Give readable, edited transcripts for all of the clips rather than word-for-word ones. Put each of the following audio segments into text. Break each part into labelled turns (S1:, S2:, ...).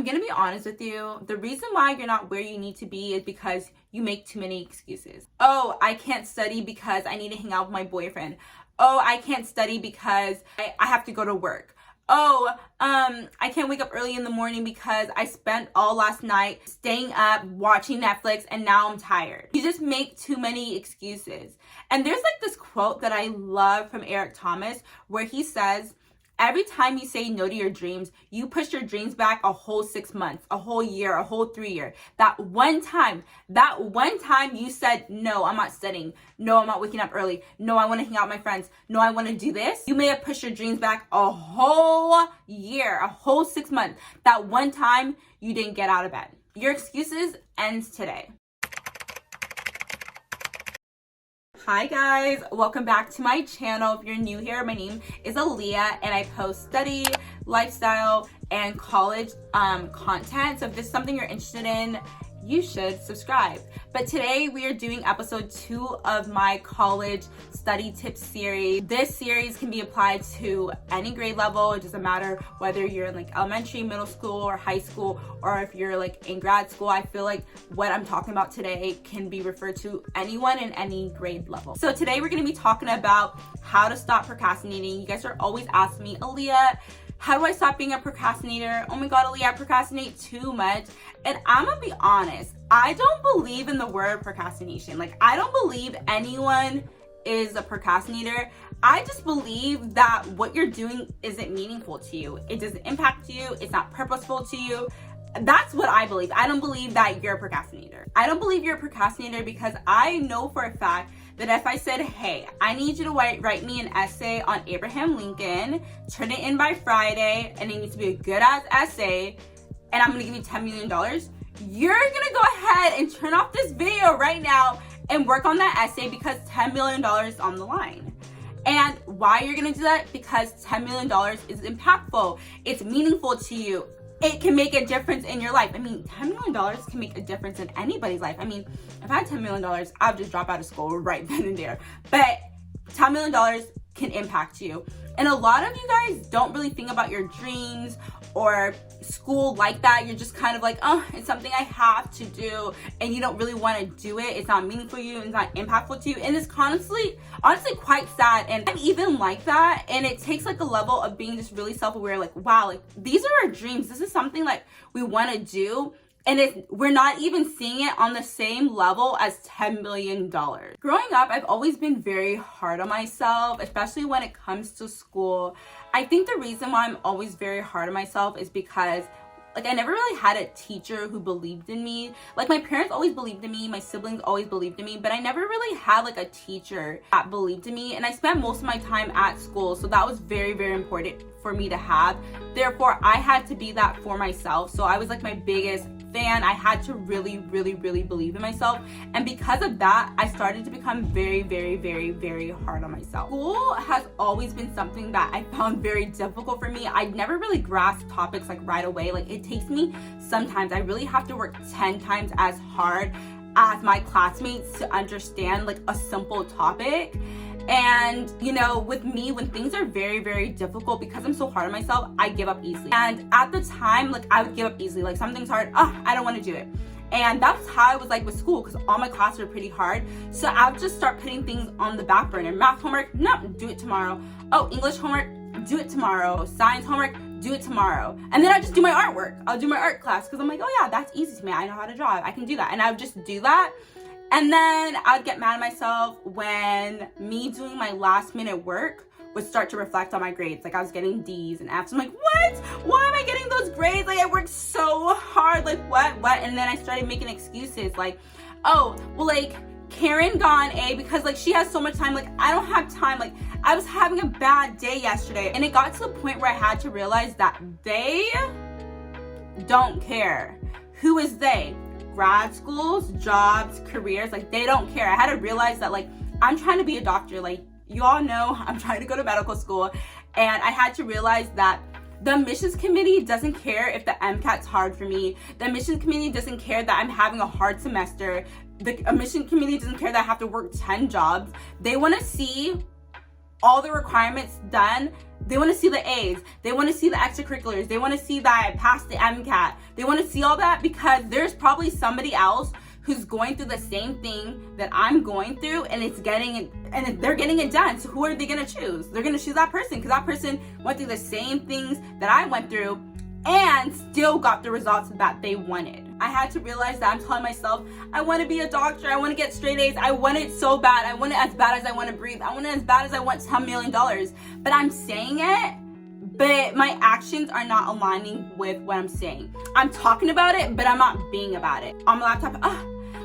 S1: gonna be honest with you. The reason why you're not where you need to be is because you make too many excuses. Oh, I can't study because I need to hang out with my boyfriend. Oh, I can't study because I have to go to work. Oh, I can't wake up early in the morning because I spent all last night staying up watching Netflix and now I'm tired. You just make too many excuses. And there's like this quote that I love from Eric Thomas where he says, every time you say no to your dreams, you push your dreams back a whole 6 months, a whole year, a whole 3 year. That one time you said, no, I'm not studying. No, I'm not waking up early. No, I want to hang out with my friends. No, I want to do this. You may have pushed your dreams back a whole year, a whole 6 months. That one time you didn't get out of bed. Your excuses ends today. Hi guys, welcome back to my channel. If you're new here, my name is Aaliyah and I post study, lifestyle, and college content. So if this is something you're interested in, you should subscribe. But today we are doing episode 2 of my college study tips series. This series can be applied to any grade level. It doesn't matter whether you're in like elementary, middle school, or high school, or if you're like in grad school. I feel like what I'm talking about today can be referred to anyone in any grade level. So today we're gonna be talking about how to stop procrastinating. You guys are always asking me, Aaliyah, how do I stop being a procrastinator? Oh my God, Aaliyah, I procrastinate too much. And I'm gonna be honest, I don't believe in the word procrastination. Like, I don't believe anyone is a procrastinator. I just believe that what you're doing isn't meaningful to you. It doesn't impact you. It's not purposeful to you. That's what I believe. I don't believe that you're a procrastinator. I don't believe you're a procrastinator because I know for a fact that if I said, hey, I need you to write me an essay on Abraham Lincoln, turn it in by Friday, and it needs to be a good ass essay, and I'm gonna give you $10 million, you're gonna go ahead and turn off this video right now and work on that essay because $10 million is on the line. And why you're gonna do that? Because $10 million is impactful. It's meaningful to you. It can make a difference in your life. I mean, $10 million can make a difference in anybody's life. I mean, if I had $10 million, I would just drop out of school right then and there. But $10 million can impact you. And a lot of you guys don't really think about your dreams or school like that. You're just kind of like, oh, it's something I have to do. And you don't really want to do it. It's not meaningful to you. It's not impactful to you. And it's honestly quite sad. And I'm even like that. And it takes like a level of being just really self-aware. Like, wow, like these are our dreams. This is something like we want to do. And we're not even seeing it on the same level as $10 million. Growing up, I've always been very hard on myself, especially when it comes to school. I think the reason why I'm always very hard on myself is because like I never really had a teacher who believed in me. Like my parents always believed in me, my siblings always believed in me, but I never really had like a teacher that believed in me. And I spent most of my time at school, so that was very, very important for me to have. Therefore, I had to be that for myself. So I was like my biggest fan. I had to really, really, really believe in myself. And because of that, I started to become very, very, very, very hard on myself. School has always been something that I found very difficult for me. I never really grasped topics like right away. Like it takes me sometimes, I really have to work 10 times as hard as my classmates to understand like a simple topic. And you know, with me, when things are very, very difficult, because I'm so hard on myself, I give up easily. And at the time, like I would give up easily. Like something's hard, I don't want to do it. And that's how I was like with school, because all my classes were pretty hard. So I would just start putting things on the back burner. Math homework, no, do it tomorrow. Oh, English homework, do it tomorrow. Science homework, do it tomorrow. And then I just do my artwork. I'll do my art class because I'm like, oh yeah, that's easy to me. I know how to draw. I can do that. And I would just do that. And then I'd get mad at myself when me doing my last minute work would start to reflect on my grades. Like I was getting D's and F's. I'm like, what? Why am I getting those grades? Like I worked so hard. Like what? And then I started making excuses like, oh, well like Karen got an A because like she has so much time. Like I don't have time. Like I was having a bad day yesterday. And it got to the point where I had to realize that they don't care. Who is they? Grad schools, jobs, careers, like they don't care. I had to realize that like I'm trying to be a doctor. Like you all know I'm trying to go to medical school, and I had to realize that the admissions committee doesn't care if the MCAT's hard for me. The admissions committee doesn't care that I'm having a hard semester. The admission committee doesn't care that I have to work 10 jobs. They want to see all the requirements done. They want to see the A's. They want to see the extracurriculars. They want to see that I passed the MCAT. They want to see all that because there's probably somebody else who's going through the same thing that I'm going through, and they're getting it done. So who are they gonna choose? They're gonna choose that person because that person went through the same things that I went through and still got the results that they wanted. I had to realize that I'm telling myself, I want to be a doctor. I want to get straight A's. I want it so bad. I want it as bad as I want to breathe. I want it as bad as I want $10 million. But I'm saying it, but my actions are not aligning with what I'm saying. I'm talking about it, but I'm not being about it. On my laptop,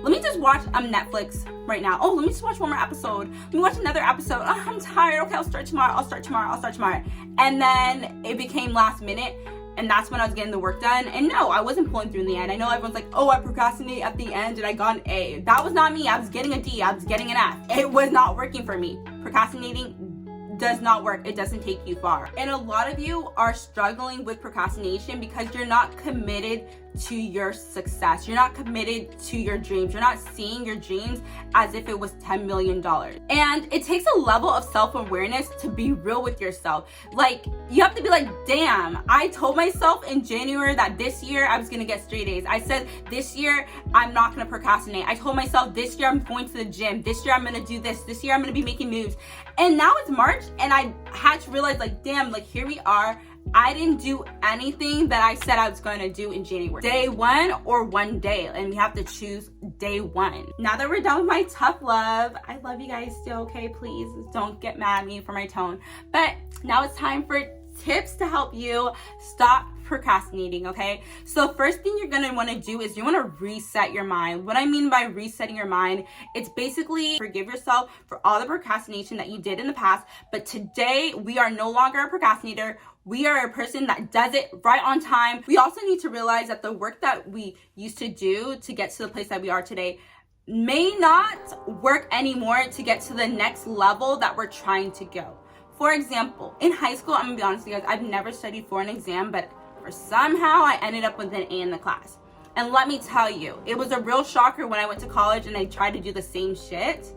S1: let me just watch Netflix right now. Oh, let me just watch one more episode. Let me watch another episode. Oh, I'm tired. Okay, I'll start tomorrow. And then it became last minute. And that's when I was getting the work done. And no, I wasn't pulling through in the end. I know everyone's like, oh, I procrastinate at the end and I got an A. That was not me. I was getting a D. I was getting an F. It was not working for me. Procrastinating does not work. It doesn't take you far. And a lot of you are struggling with procrastination because you're not committed to your success. You're not committed to your dreams. You're not seeing your dreams as if it was $10 million. And it takes a level of self-awareness to be real with yourself. Like, you have to be like, damn, I told myself in January that this year I was gonna get straight A's. I said this year I'm not gonna procrastinate. I told myself this year I'm going to the gym. This year I'm gonna do this. This year I'm gonna be making moves. And now it's March and I had to realize, like, damn, like, here we are. I didn't do anything that I said I was going to do in January. Day one or one day, and we have to choose day one. Now that we're done with my tough love, I love you guys still, okay? Please don't get mad at me for my tone. But now it's time for tips to help you stop procrastinating, okay? So first thing you're gonna wanna do is you wanna reset your mind. What I mean by resetting your mind, it's basically forgive yourself for all the procrastination that you did in the past, but today we are no longer a procrastinator. We are a person that does it right on time. We also need to realize that the work that we used to do to get to the place that we are today may not work anymore to get to the next level that we're trying to go. For example, in high school, I'm gonna be honest with you guys, I've never studied for an exam, but somehow I ended up with an A in the class. And let me tell you, it was a real shocker when I went to college and I tried to do the same shit.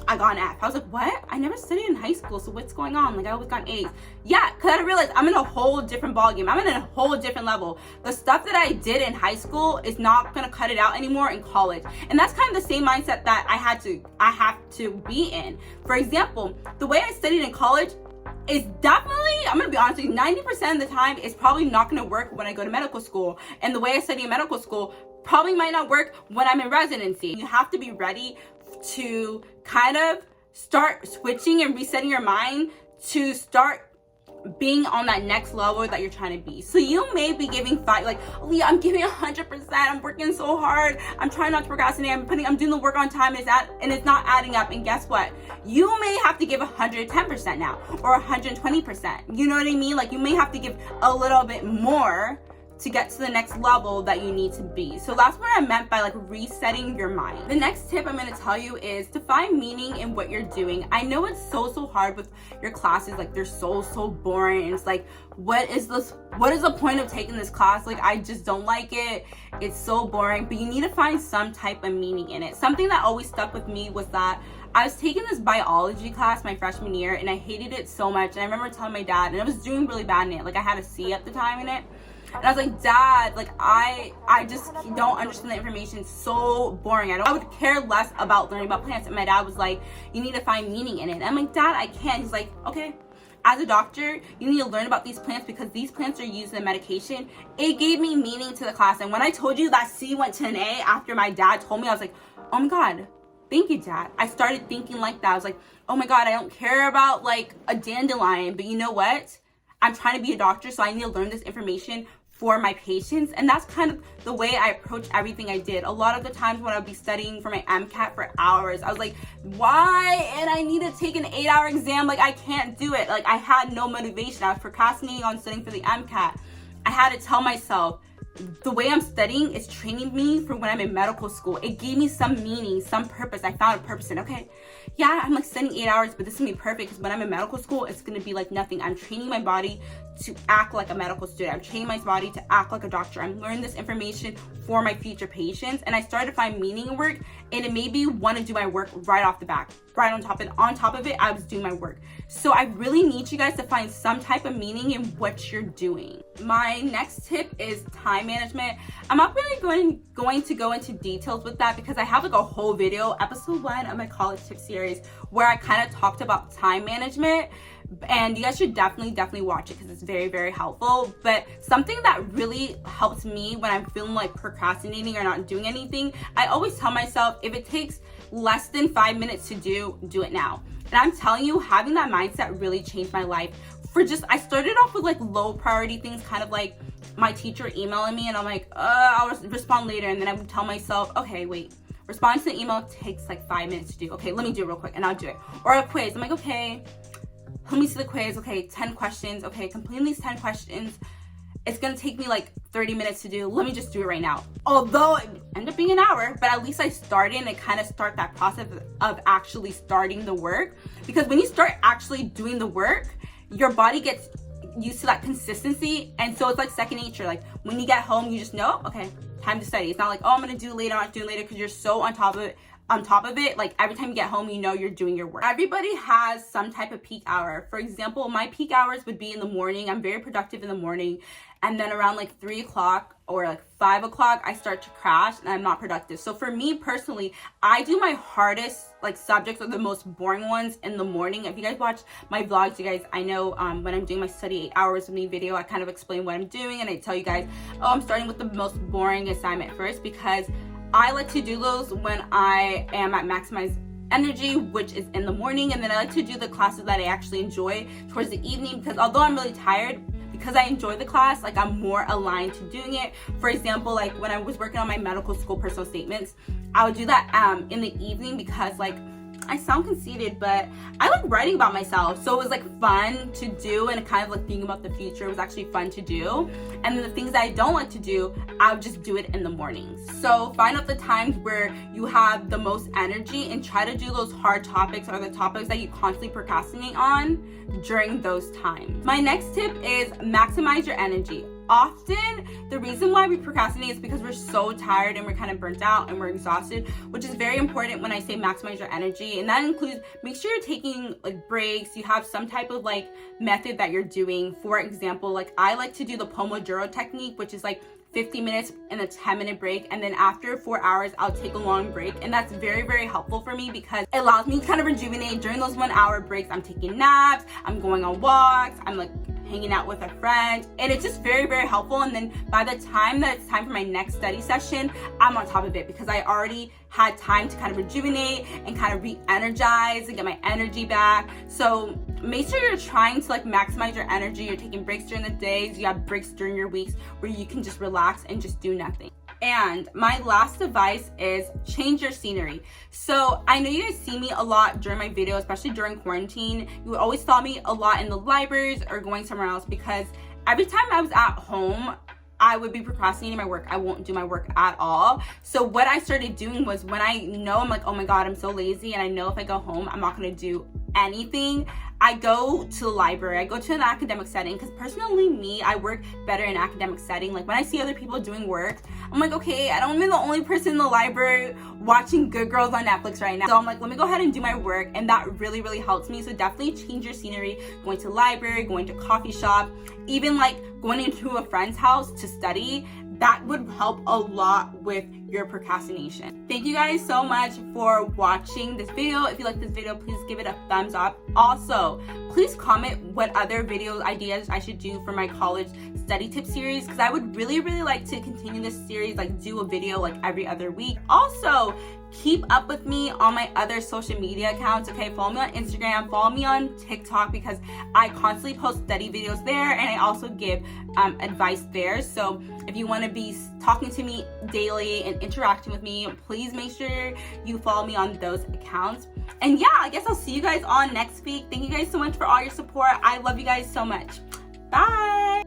S1: I got an F. I was like, what? I never studied in high school, so what's going on? Like, I always got A's. Yeah, because I realized I'm in a whole different ballgame. I'm in a whole different level. The stuff that I did in high school is not going to cut it out anymore in college. And that's kind of the same mindset that I have to be in. For example, the way I studied in college is definitely, I'm going to be honest with you, 90% of the time is probably not going to work when I go to medical school. And the way I study in medical school probably might not work when I'm in residency. You have to be ready to kind of start switching and resetting your mind to start being on that next level that you're trying to be. So you may be giving like, Leah, I'm giving 100%. I'm working so hard. I'm trying not to procrastinate. I'm doing the work on time and it's not adding up. And guess what? You may have to give 110% now or 120%. You know what I mean? Like, you may have to give a little bit more to get to the next level that you need to be. So that's what I meant by like resetting your mind. The next tip I'm going to tell you is to find meaning in what you're doing. I know it's so hard with your classes. Like, they're so boring. It's like, what is the point of taking this class? Like, I just don't like it. It's so boring. But you need to find some type of meaning in it. Something that always stuck with me was that I was taking this biology class my freshman year and I hated it so much. And I remember telling my dad, and I was doing really bad in it. Like, I had a C at the time in it. And I was like, Dad, like, I just don't understand the information. It's so boring. I would care less about learning about plants. And my dad was like, you need to find meaning in it. And I'm like, Dad, I can't. He's like, okay. As a doctor, you need to learn about these plants because these plants are used in medication. It gave me meaning to the class. And when I told you that C went to an A after my dad told me, I was like, oh my God, thank you, Dad. I started thinking like that. I was like, oh my God, I don't care about like a dandelion, but you know what? I'm trying to be a doctor, so I need to learn this information for my patients. And that's kind of the way I approach everything I did. A lot of the times when I'd be studying for my MCAT for hours, I was like, why? And I need to take an 8-hour exam. Like, I can't do it. Like, I had no motivation. I was procrastinating on studying for the MCAT. I had to tell myself, the way I'm studying is training me for when I'm in medical school. It gave me some meaning, some purpose. I found a purpose in, okay, yeah, I'm like studying 8 hours, but this is gonna be perfect because when I'm in medical school, it's gonna be like nothing. I'm training my body to act like a medical student. I'm training my body to act like a doctor. I'm learning this information for my future patients. And I started to find meaning in work, and it made me want to do my work right off the bat, right on top. And on top of it, I was doing my work. So I really need you guys to find some type of meaning in what you're doing. My next tip is time management. I'm not really going to go into details with that because I have like a whole video, episode 1 of my college tip series, where I kind of talked about time management, and you guys should definitely watch it because it's very, very helpful. But something that really helps me when I'm feeling like procrastinating or not doing anything, I always tell myself, if it takes less than 5 minutes to do it now. And I'm telling you, having that mindset really changed my life. I started off with like low priority things, kind of like my teacher emailing me, and I'm like, I'll respond later. And then I would tell myself, okay, wait, responding to the email takes like 5 minutes to do. Okay, let me do it real quick, and I'll do it. Or a quiz, I'm like, okay, let me see the quiz. Okay, 10 questions. Okay, completing these 10 questions, it's gonna take me like 30 minutes to do. Let me just do it right now. Although it ended up being an hour, but at least I started, and kind of start that process of actually starting the work. Because when you start actually doing the work, your body gets used to that consistency, and so it's like second nature. Like when you get home, you just know, okay, time to study. It's not like, oh, I'm gonna do it later, I'm not doing it later, because you're so on top of it. Like every time you get home, you know you're doing your work. Everybody has some type of peak hour. For example, my peak hours would be in the morning. I'm very productive in the morning, and then around like 3 o'clock or like 5 o'clock, I start to crash and I'm not productive. So for me personally, I do my hardest like subjects, or the most boring ones, in the morning. If you guys watch my vlogs, you guys, I know when I'm doing my study 8 hours with me video, I kind of explain what I'm doing, and I tell you guys, oh, I'm starting with the most boring assignment first, because I like to do those when I am at maximized energy, which is in the morning. And then I like to do the classes that I actually enjoy towards the evening, because although I'm really tired, because I enjoy the class, like I'm more aligned to doing it. For example, like when I was working on my medical school personal statements, I would do that in the evening, because like, I sound conceited, but I like writing about myself. So it was like fun to do, and kind of like thinking about the future was actually fun to do. And then the things that I don't like to do, I would just do it in the mornings. So find out the times where you have the most energy, and try to do those hard topics, or the topics that you constantly procrastinate on during those times. My next tip is maximize your energy. Often the reason why we procrastinate is because we're so tired and we're kind of burnt out and we're exhausted, which is very important when I say maximize your energy. And that includes, make sure you're taking like breaks, you have some type of like method that you're doing. For example, like I like to do the Pomodoro technique, which is like 50 minutes and a 10-minute break, and then after 4 hours I'll take a long break. And that's very, very helpful for me, because it allows me to kind of rejuvenate. During those 1 hour breaks, I'm taking naps, I'm going on walks, I'm like hanging out with a friend, and it's just very, very helpful. And then by the time that it's time for my next study session, I'm on top of it, because I already had time to kind of rejuvenate and kind of re-energize and get my energy back. So make sure you're trying to like maximize your energy. You're taking breaks during the days, you have breaks during your weeks where you can just relax and just do nothing. And my last advice is change your scenery. So I know you guys see me a lot during my video, especially during quarantine. You always saw me a lot in the libraries or going somewhere else, because every time I was at home, I would be procrastinating my work. I won't do my work at all. So what I started doing was, when I know I'm like, oh my God, I'm so lazy, and I know if I go home, I'm not gonna do anything, I go to the library, I go to an academic setting, because personally me, I work better in academic setting. Like when I see other people doing work, I'm like, okay, I don't want to be the only person in the library watching Good Girls on Netflix right now. So I'm like, let me go ahead and do my work, and that really, really helps me. So definitely change your scenery, going to the library, going to a coffee shop, even like going into a friend's house to study. That would help a lot with your procrastination. Thank you guys so much for watching this video. If you like this video, please give it a thumbs up. Also, please comment what other video ideas I should do for my college study tip series, because I would really, really like to continue this series, like do a video like every other week. Also, keep up with me on my other social media accounts, okay? Follow me on Instagram, follow me on TikTok, because I constantly post study videos there, and I also give advice there. So if you want to be talking to me daily and interacting with me, please make sure you follow me on those accounts. And yeah, I guess I'll see you guys on next week. Thank you guys so much for all your support. I love you guys so much. Bye.